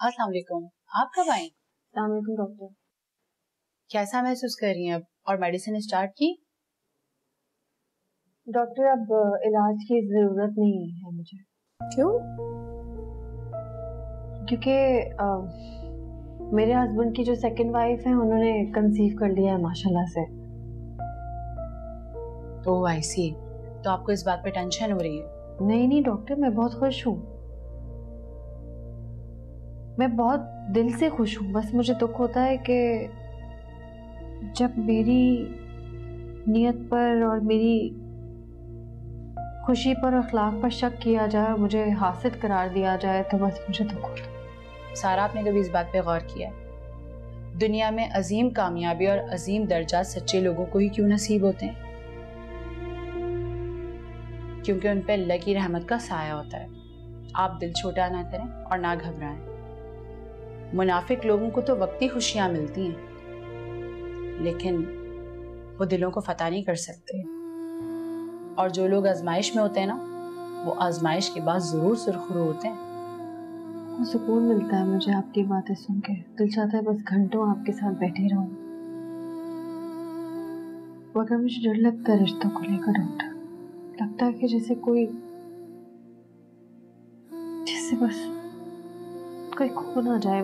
अस्सलाम वालेकुम। आप कब आई? अस्सलाम वालेकुम डॉक्टर। कैसा महसूस कर रही हैं अब और मेडिसिन स्टार्ट की? डॉक्टर अब इलाज की जरूरत नहीं है मुझे। क्यों? क्योंकि मेरे हस्बैंड की जो सेकंड वाइफ है उन्होंने कंसीव कर लिया है माशाल्लाह से। ओह आई सी। तो आपको इस बात पे टेंशन हो रही है? नहीं डॉक्टर, मैं बहुत खुश हूँ, मैं बहुत दिल से खुश हूँ। बस मुझे दुख होता है कि जब मेरी नियत पर और मेरी खुशी पर और अखलाक पर शक किया जाए और मुझे हासिद करार दिया जाए तो बस मुझे दुख होता है। सारा, आपने कभी इस बात पे गौर किया है दुनिया में अजीम कामयाबी और अजीम दर्जा सच्चे लोगों को ही क्यों नसीब होते हैं? क्योंकि उन पे अल्लाह की रहमत का साया होता है। आप दिल छोटा ना करें और ना घबराएं। मुनाफिक लोगों को तो वक्ती खुशियां मिलती हैं, लेकिन वो दिलों को फतह नहीं कर सकते। और जो लोग आजमाइश में होते हैं ना, वो आजमाइश के बाद जरूर सुरखरू होते हैं। सुकून मिलता है मुझे आपकी बातें सुन के। दिल चाहता है बस घंटों आपके साथ बैठी रहूं। मगर मुझे डर लगता है रिश्तों को लेकर डॉक्टर। लगता है कि जैसे बस कोई खो ना जाए।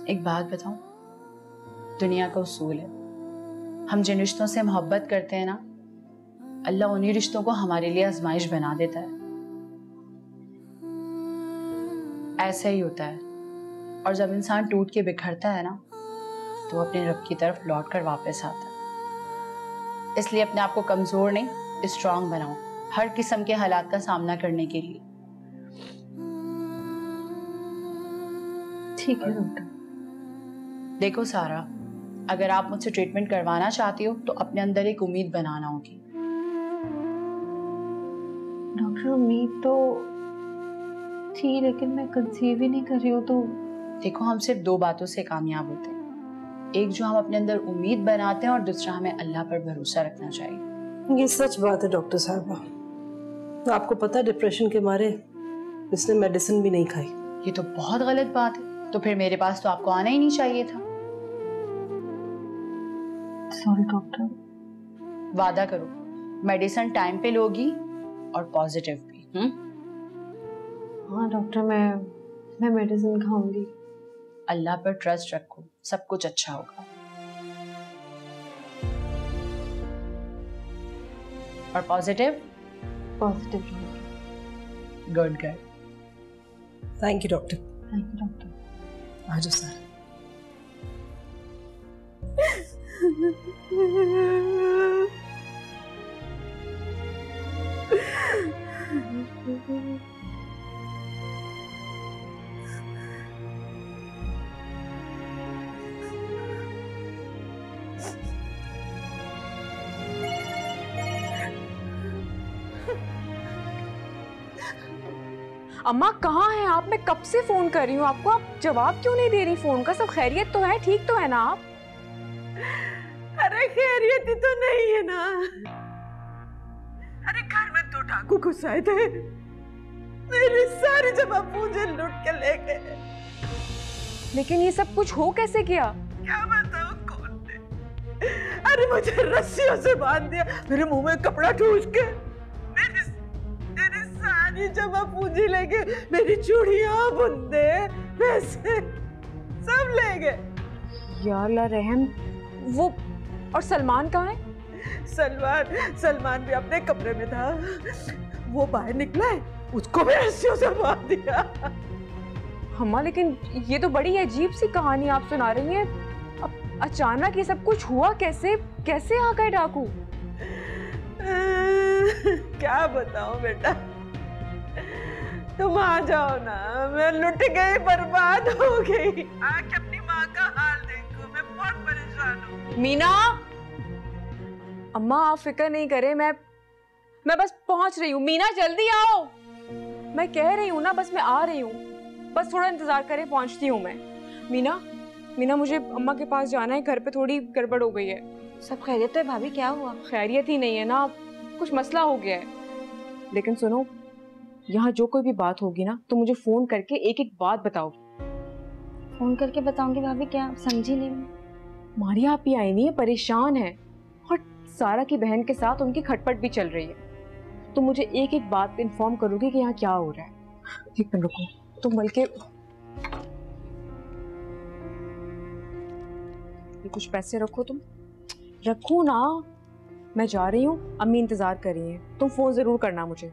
एक बात बताऊं, दुनिया का उसूल है, हम जिन रिश्तों से मोहब्बत करते हैं ना, अल्लाह उन्हीं रिश्तों को हमारे लिए आजमाइश बना देता है। ऐसा ही होता है। और जब इंसान टूट के बिखरता है ना, तो अपने रब की तरफ लौट कर वापस आता है। इसलिए अपने आप को कमजोर नहीं, स्ट्रांग बनाओ हर किस्म के हालात का सामना करने के लिए। ठीक है डॉक्टर। देखो सारा, अगर आप मुझसे ट्रीटमेंट करवाना चाहती हो तो अपने अंदर एक उम्मीद बनाना होगी। डॉक्टर उम्मीद तो थी, लेकिन मैं कंसीव ही नहीं कर रही हूँ। तो देखो, हम सिर्फ दो बातों से कामयाब होते हैं, एक जो हम अपने अंदर उम्मीद बनाते हैं और दूसरा हमें अल्लाह पर भरोसा रखना चाहिए। ये सच बात है डॉक्टर साहबा। आपको पता है डिप्रेशन के मारे इसने मेडिसिन भी नहीं खाई। ये तो बहुत गलत बात है। तो फिर मेरे पास तो आपको आना ही नहीं चाहिए था। Sorry doctor. वादा करो मेडिसिन टाइम पे लोगी और पॉजिटिव भी। हाँ डॉक्टर, मैं मेडिसिन खाऊंगी। अल्लाह पर ट्रस्ट रखो, सब कुछ अच्छा होगा। और positive positive. Good good. Thank you doctor. Thank you doctor. आ जाओ सर। अम्मा कहाँ हैं आप? मैं कब से फोन कर रही हूँ आपको, आप जवाब क्यों नहीं दे रही फोन का? सब खैरियत तो है, ठीक तो है ना आप? अरे खैरियत ही तो नहीं है ना। अरे घर में 2 डाकू घुस आए थे, मेरी सारी जमा पूंजी लूट के ले गए। लेकिन ये सब कुछ हो कैसे गया? क्या बताऊं कौन थे। अरे मुझे रस्सियों से बांध दिया, मेरे मुंह में कपड़ा ठूस के मेरी सारी जमा पूंजी ले गए, मेरी चूड़ियां, बुंदे, पैसे सब ले गए। या अल्लाह रहम। वो और सलमान कहाँ है? सलमान भी अपने कमरे में था, वो बाहर निकला है, उसको भी रस्सियों से बांध दिया। अम्मा लेकिन ये तो बड़ी अजीब सी कहानी आप सुना रही हैं। अब अचानक ये सब कुछ हुआ कैसे? कैसे आ गए डाकू? क्या बताऊं बेटा, तुम आ जाओ ना। मैं लुट गई, बर्बाद हो गई। आके अपनी माँ का हाल देखो, मैं बहुत परेशान हूँ। मीना, अम्मा आप फिक्र नहीं करें, मैं बस पहुंच रही हूँ। मीना जल्दी आओ, मैं कह रही हूँ ना, बस मैं आ रही हूँ, बस थोड़ा इंतजार करें, पहुंचती हूँ मैं। मीना मुझे अम्मा के पास जाना है, घर पे थोड़ी गड़बड़ हो गई है। सब खैरियत है भाभी? क्या हुआ? खैरियत ही नहीं है ना, कुछ मसला हो गया है। लेकिन सुनो, यहाँ जो कोई भी बात होगी ना तो मुझे फोन करके एक एक बात बताओ। फोन करके बताऊंगी भाभी, क्या आप समझी नहीं? मारिया आप ही आई नहीं है, परेशान है और सारा की बहन के साथ उनकी खटपट भी चल रही है। तो मुझे एक एक बात इन्फॉर्म करोगे कि यहाँ क्या हो रहा है? एक मिनट रुको, तुम बल्कि ये कुछ पैसे रखो, तुम रखो ना, मैं जा रही हूँ, अम्मी इंतजार कर रही हैं, तुम फोन जरूर करना मुझे।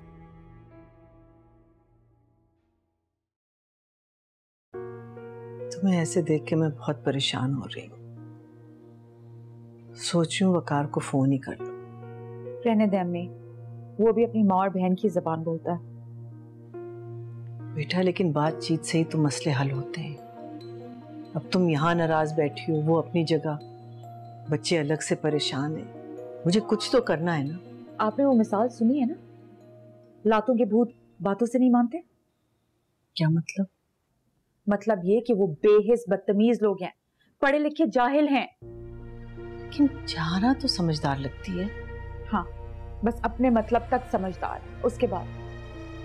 तुम्हें ऐसे देख के मैं बहुत परेशान हो रही हूँ। सोचूं वकार को फोन ही कर लूं। रहने दे अम्मी, वो भी अपनी माँ और बहन की जबान बोलता है। बेटा लेकिन बातचीत से ही तो मसले हल होते हैं। अब तुम यहाँ नाराज बैठी हो, वो अपनी जगह, बच्चे अलग से परेशान हैं। मुझे कुछ तो करना है ना। आपने वो मिसाल सुनी है ना, लातों के भूत बातों से नहीं मानते। क्या मतलब? मतलब ये कि वो बेहिस बदतमीज लोग हैं, पढ़े लिखे जाहिल हैं। लेकिन जारा तो समझदार लगती है। हाँ, बस अपने मतलब तक समझदार, उसके बाद।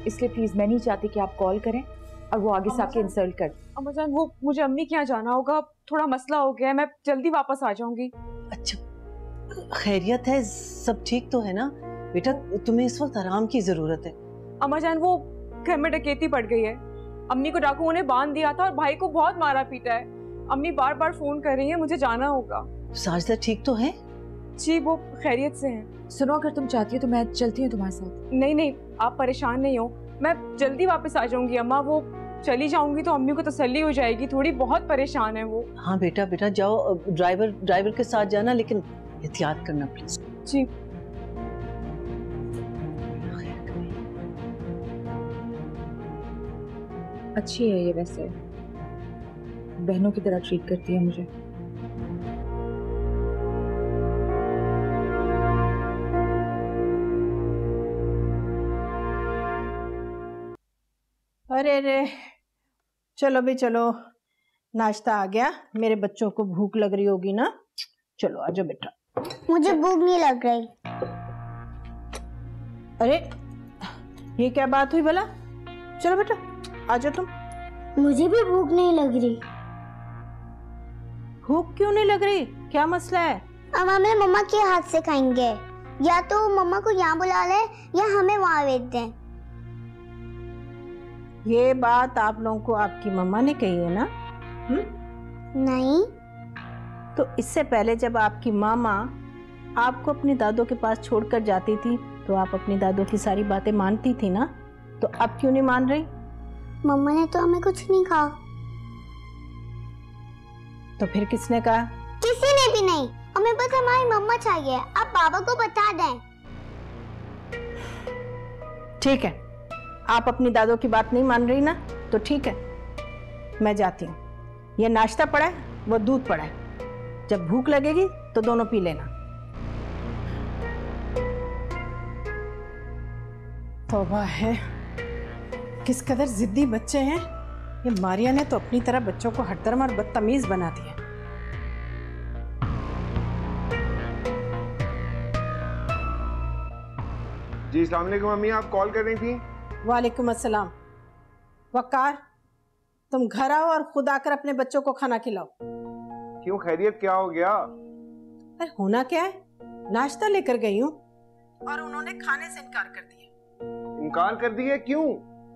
इसलिए प्लीज मैं नहीं चाहती कि आप कॉल करें और वो आगे से आके इंसल्ट कर। अम्मा जान, वो मुझे अम्मी के यहाँ जाना होगा, थोड़ा मसला हो गया है, मैं जल्दी वापस आ जाऊंगी। अच्छा, खैरियत है? सब ठीक तो है ना बेटा? तुम्हें इस वक्त आराम की जरूरत है। अम्मा जान, वो घर में डकैती पड़ गई है। अम्मी को डाकुओं ने बांध दिया था और भाई को बहुत मारा पीटा है। अम्मी बार बार फोन कर रही है, मुझे जाना होगा। साजिदा ठीक तो है? जी, वो खैरियत से हैं। सुनो, अगर तुम चाहती हो तो मैं चलती हूँ तुम्हारे साथ। नहीं नहीं, आप परेशान नहीं हो, मैं जल्दी वापस आ जाऊंगी अम्मा। वो चली जाऊंगी तो अम्मी को तसल्ली हो जाएगी, थोड़ी बहुत परेशान है वो। हाँ बेटा, बेटा जाओ, ड्राइवर के साथ जाना, लेकिन एहतियात करना प्लीज। जी। अच्छी है ये, वैसे बहनों की तरह ट्रीट करती है मुझे। अरे रे, चलो भी चलो, नाश्ता आ गया। मेरे बच्चों को भूख लग रही होगी ना, चलो आ जाओ बेटा। मुझे भूख नहीं लग रही। अरे ये क्या बात हुई भला? चलो बेटा आ जाओ तुम। मुझे भी भूख नहीं लग रही। भूख क्यों नहीं लग रही? क्या मसला है? अब हम मम्मा के हाथ से खाएंगे, या तो मम्मा को यहाँ बुला ले या हमें वहाँ भेज दें। ये बात आप लोगों को आपकी मम्मा ने कही है ना? नहीं। तो इससे पहले जब आपकी मामा आपको अपनी दादों के पास छोड़कर जाती थी तो आप अपनी दादों की सारी बातें मानती थी ना, तो अब क्यों नहीं मान रही? मम्मा ने तो हमें कुछ नहीं कहा। तो फिर किसने कहा? किसी ने भी नहीं, हमें बस हमारी मम्मा चाहिए। आप बाबा को बता दें। ठीक है, आप अपनी दादों की बात नहीं मान रही ना, तो ठीक है, मैं जाती हूँ। ये नाश्ता पड़ा है, वो दूध पड़ा है, जब भूख लगेगी तो दोनों पी लेना। तौबा है, किस कदर जिद्दी बच्चे हैं। ये मारिया ने तो अपनी तरह बच्चों को हठधर्म और बदतमीज बना दिया। जी अस्सलाम वालेकुम अम्मी, आप कॉल कर रही थी? वालेकुम अस्सलाम। वकार, तुम घर आओ और खुद आकर अपने बच्चों को खाना खिलाओ। क्यों, खैरियत क्या हो गया? अरे होना क्या है, नाश्ता लेकर गई हूँ और उन्होंने खाने से इनकार कर दिया। इनकार कर दिया? क्यों?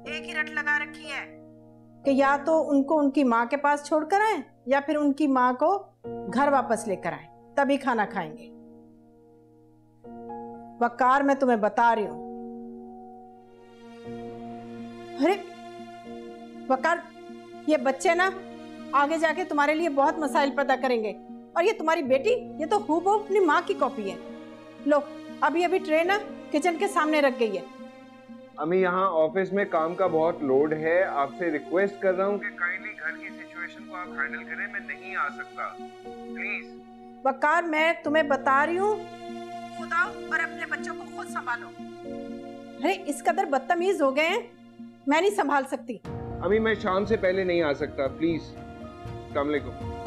एक ही रट लगा रखी है कि या तो उनको उनकी माँ के पास छोड़कर आए या फिर उनकी माँ को घर वापस लेकर आए, तभी खाना खाएंगे। वकार, मैं तुम्हें बता रही हूँ। अरे वकार, ये बच्चे ना आगे जाके तुम्हारे लिए बहुत मसाइल पैदा करेंगे। और ये तुम्हारी बेटी, ये तो हूबहू अपनी माँ की कॉपी है। लो, अभी अभी ट्रे ना किचन के सामने रख गई है। अम्मी, यहाँ ऑफिस में काम का बहुत लोड है, आपसे रिक्वेस्ट कर रहा हूँ कि काइंडली घर की सिचुएशन को आप हैंडल करें, मैं नहीं आ सकता, प्लीज। वकार, मैं तुम्हें बता रही हूँ, खुद आओ और अपने बच्चों को खुद संभालो। अरे इस कदर बदतमीज हो गए हैं, मैं नहीं संभाल सकती। अम्मी, मैं शाम से पहले नहीं आ सकता, प्लीज। अस्सलाम वालेकुम।